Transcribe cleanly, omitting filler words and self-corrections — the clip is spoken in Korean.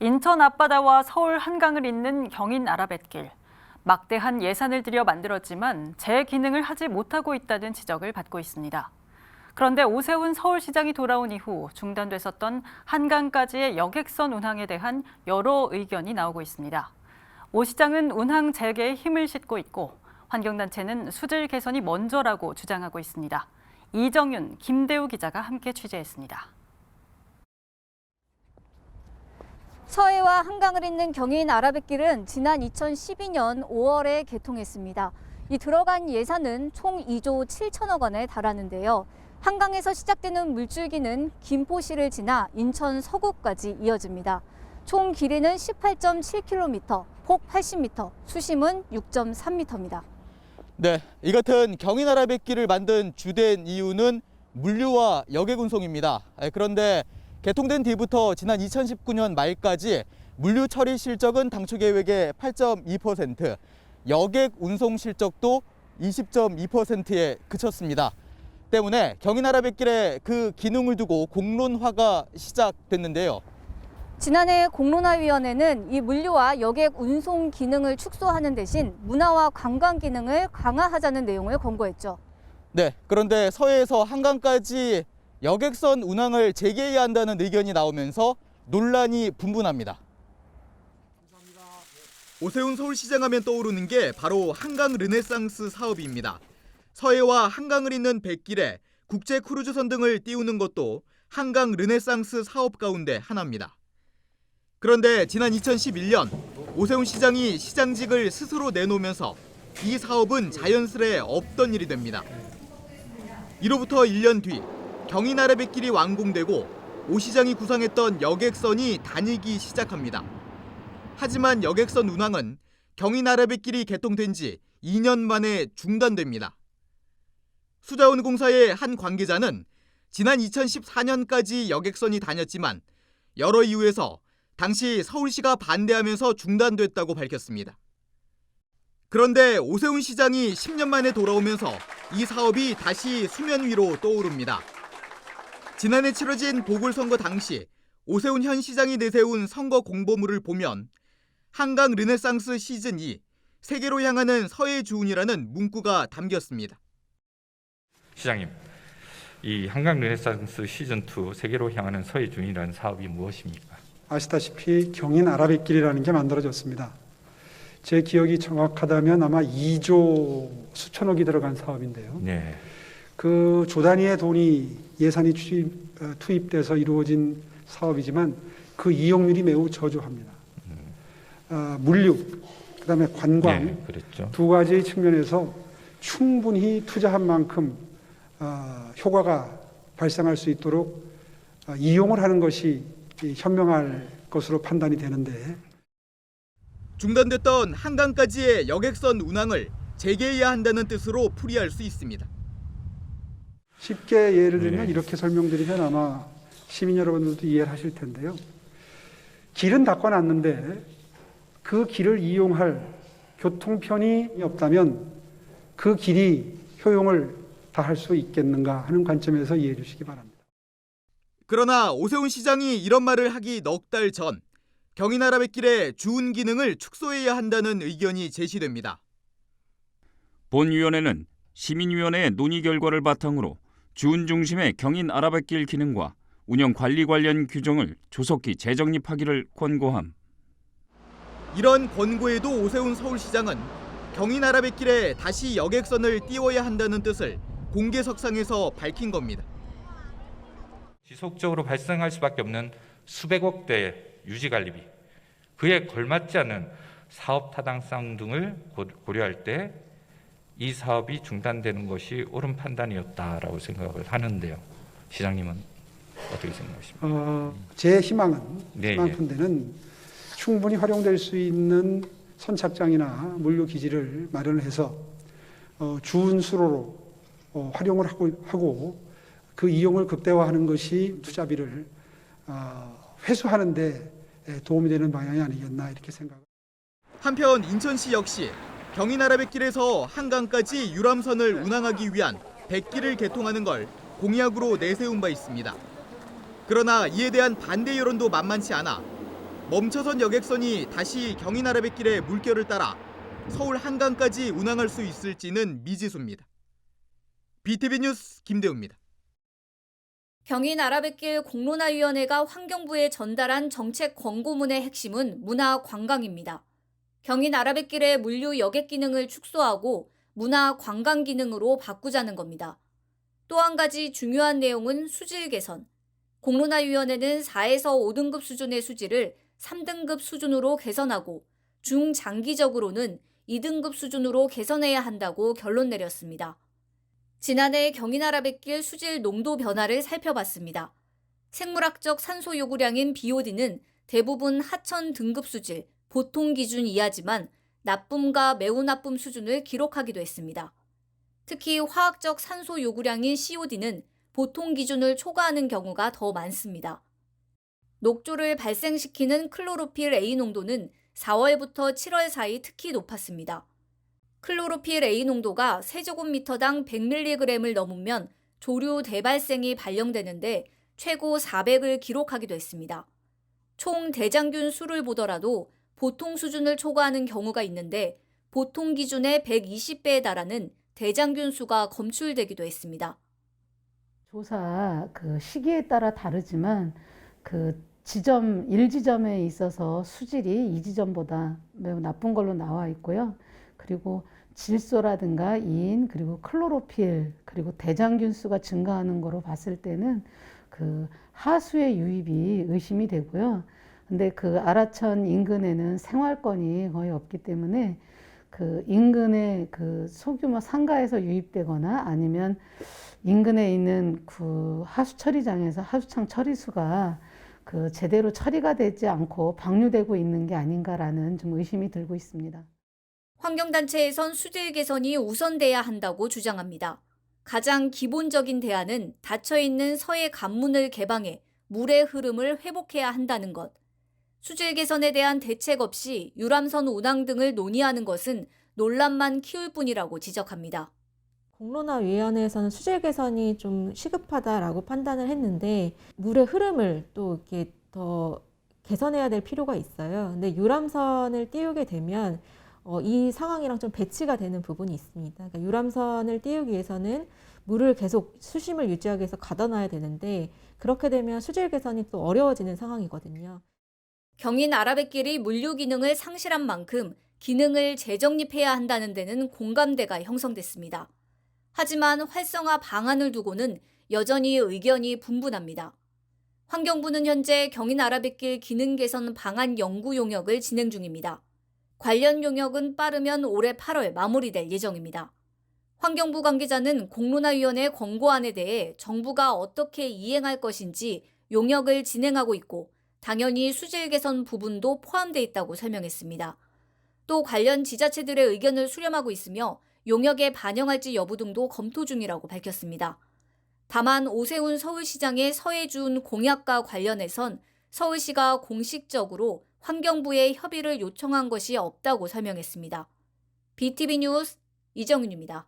인천 앞바다와 서울 한강을 잇는 경인 아라뱃길. 막대한 예산을 들여 만들었지만 제 기능을 하지 못하고 있다는 지적을 받고 있습니다. 그런데 오세훈 서울시장이 돌아온 이후 중단됐었던 한강까지의 여객선 운항에 대한 여러 의견이 나오고 있습니다. 오 시장은 운항 재개에 힘을 싣고 있고 환경단체는 수질 개선이 먼저라고 주장하고 있습니다. 이정윤, 김대우 기자가 함께 취재했습니다. 서해와 한강을 잇는 경인 아라뱃길은 지난 2012년 5월에 개통했습니다. 이 들어간 예산은 총 2조 7천억 원에 달하는데요. 한강에서 시작되는 물줄기는 김포시를 지나 인천 서구까지 이어집니다. 총 길이는 18.7km, 폭 80m, 수심은 6.3m입니다. 네, 이 같은 경인 아라뱃길을 만든 주된 이유는 물류와 여객 운송입니다. 그런데 개통된 뒤부터 지난 2019년 말까지 물류 처리 실적은 당초 계획의 8.2%, 여객 운송 실적도 20.2%에 그쳤습니다. 때문에 경인 아라뱃길의 그 기능을 두고 공론화가 시작됐는데요. 지난해 공론화위원회는 이 물류와 여객 운송 기능을 축소하는 대신 문화와 관광 기능을 강화하자는 내용을 권고했죠. 네, 그런데 서해에서 한강까지 여객선 운항을 재개해야 한다는 의견이 나오면서 논란이 분분합니다. 오세훈 서울시장 하면 떠오르는 게 바로 한강 르네상스 사업입니다. 서해와 한강을 잇는 뱃길에 국제 크루즈선 등을 띄우는 것도 한강 르네상스 사업 가운데 하나입니다. 그런데 지난 2011년 오세훈 시장이 시장직을 스스로 내놓으면서 이 사업은 자연스레 없던 일이 됩니다. 이로부터 1년 뒤 경인 아라뱃길이 완공되고 오 시장이 구상했던 여객선이 다니기 시작합니다. 하지만 여객선 운항은 경인 아라뱃길이 개통된 지 2년 만에 중단됩니다. 수자원공사의 한 관계자는 지난 2014년까지 여객선이 다녔지만 여러 이유에서 당시 서울시가 반대하면서 중단됐다고 밝혔습니다. 그런데 오세훈 시장이 10년 만에 돌아오면서 이 사업이 다시 수면 위로 떠오릅니다. 지난해 치러진 보궐선거 당시 오세훈 현 시장이 내세운 선거 공보물을 보면 한강 르네상스 시즌2 세계로 향하는 서해 주운이라는 문구가 담겼습니다. 시장님, 이 한강 르네상스 시즌2 세계로 향하는 서해 주운이라는 사업이 무엇입니까? 아시다시피 경인 아라뱃길이라는 게 만들어졌습니다. 제 기억이 정확하다면 아마 2조 수천억이 들어간 사업인데요. 네. 그 조 단위의 돈이 예산이 투입돼서 이루어진 사업이지만 그 이용률이 매우 저조합니다. 물류, 그다음에 관광 네, 그랬죠. 두 가지 측면에서 충분히 투자한 만큼 효과가 발생할 수 있도록 이용을 하는 것이 현명할 것으로 판단이 되는데 중단됐던 한강까지의 여객선 운항을 재개해야 한다는 뜻으로 풀이할 수 있습니다. 쉽게 예를 들면 이렇게 설명드리면 아마 시민 여러분들도 이해를 하실 텐데요. 길은 닦아놨는데 그 길을 이용할 교통편이 없다면 그 길이 효용을 다할 수 있겠는가 하는 관점에서 이해해 주시기 바랍니다. 그러나 오세훈 시장이 이런 말을 하기 넉 달 전 경인 아라뱃길의 주운 기능을 축소해야 한다는 의견이 제시됩니다. 본위원회는 시민위원회의 논의 결과를 바탕으로 주운 중심의 경인 아라뱃길 기능과 운영 관리 관련 규정을 조속히 재정립하기를 권고함. 이런 권고에도 오세훈 서울시장은 경인 아라뱃길에 다시 여객선을 띄워야 한다는 뜻을 공개석상에서 밝힌 겁니다. 지속적으로 발생할 수밖에 없는 수백억 대의 유지관리비, 그에 걸맞지 않은 사업 타당성 등을 고려할 때 이 사업이 중단되는 것이 옳은 판단이었다라고 생각을 하는데요. 시장님은 어떻게 생각하십니까? 제 희망은 네, 희망컨대는 충분히 활용될 수 있는 선착장이나 물류 기지를 마련해서 주운 수로로 활용을 하고 그 이용을 극대화하는 것이 투자비를 회수하는 데 도움이 되는 방향이 아니겠나 이렇게 생각합니다. 한편 인천시 역시 경인 아라뱃길에서 한강까지 유람선을 운항하기 위한 뱃길을 개통하는 걸 공약으로 내세운 바 있습니다. 그러나 이에 대한 반대 여론도 만만치 않아 멈춰선 여객선이 다시 경인 아라뱃길의 물결을 따라 서울 한강까지 운항할 수 있을지는 미지수입니다. BTV 뉴스 김대우입니다. 경인 아라뱃길 공론화위원회가 환경부에 전달한 정책 권고문의 핵심은 문화관광입니다. 경인 아라뱃길의 물류 여객 기능을 축소하고 문화관광 기능으로 바꾸자는 겁니다. 또 한 가지 중요한 내용은 수질 개선. 공론화위원회는 4에서 5등급 수준의 수질을 3등급 수준으로 개선하고 중장기적으로는 2등급 수준으로 개선해야 한다고 결론 내렸습니다. 지난해 경인 아라뱃길 수질 농도 변화를 살펴봤습니다. 생물학적 산소 요구량인 BOD는 대부분 하천 등급 수질, 보통 기준 이하지만 나쁨과 매우 나쁨 수준을 기록하기도 했습니다. 특히 화학적 산소 요구량인 COD는 보통 기준을 초과하는 경우가 더 많습니다. 녹조를 발생시키는 클로로필 A 농도는 4월부터 7월 사이 특히 높았습니다. 클로로필 A 농도가 세제곱미터당 100mg을 넘으면 조류 대발생이 발령되는데 최고 400을 기록하기도 했습니다. 총 대장균 수를 보더라도 보통 수준을 초과하는 경우가 있는데 보통 기준의 120배에 달하는 대장균 수가 검출되기도 했습니다. 조사 시기에 따라 다르지만 지점 1지점에 있어서 수질이 2지점보다 매우 나쁜 걸로 나와 있고요. 그리고 질소라든가 인 그리고 클로로필 그리고 대장균 수가 증가하는 거로 봤을 때는 하수의 유입이 의심이 되고요. 근데 아라천 인근에는 생활권이 거의 없기 때문에 인근의 소규모 상가에서 유입되거나 아니면 인근에 있는 하수 처리장에서 하수창 처리수가 제대로 처리가 되지 않고 방류되고 있는 게 아닌가라는 좀 의심이 들고 있습니다. 환경단체에선 수질 개선이 우선돼야 한다고 주장합니다. 가장 기본적인 대안은 닫혀있는 서해 관문을 개방해 물의 흐름을 회복해야 한다는 것. 수질 개선에 대한 대책 없이 유람선 운항 등을 논의하는 것은 논란만 키울 뿐이라고 지적합니다. 공론화위원회에서는 수질 개선이 좀 시급하다라고 판단을 했는데 물의 흐름을 또 이렇게 더 개선해야 될 필요가 있어요. 근데 유람선을 띄우게 되면 이 상황이랑 좀 배치가 되는 부분이 있습니다. 그러니까 유람선을 띄우기 위해서는 물을 계속 수심을 유지하기 위해서 가둬놔야 되는데 그렇게 되면 수질 개선이 또 어려워지는 상황이거든요. 경인 아라뱃길이 물류 기능을 상실한 만큼 기능을 재정립해야 한다는 데는 공감대가 형성됐습니다. 하지만 활성화 방안을 두고는 여전히 의견이 분분합니다. 환경부는 현재 경인 아라뱃길 기능 개선 방안 연구 용역을 진행 중입니다. 관련 용역은 빠르면 올해 8월 마무리될 예정입니다. 환경부 관계자는 공론화위원회 권고안에 대해 정부가 어떻게 이행할 것인지 용역을 진행하고 있고 당연히 수질 개선 부분도 포함돼 있다고 설명했습니다. 또 관련 지자체들의 의견을 수렴하고 있으며 용역에 반영할지 여부 등도 검토 중이라고 밝혔습니다. 다만 오세훈 서울시장의 서해준 공약과 관련해선 서울시가 공식적으로 환경부에 협의를 요청한 것이 없다고 설명했습니다. BTV 뉴스 이정윤입니다.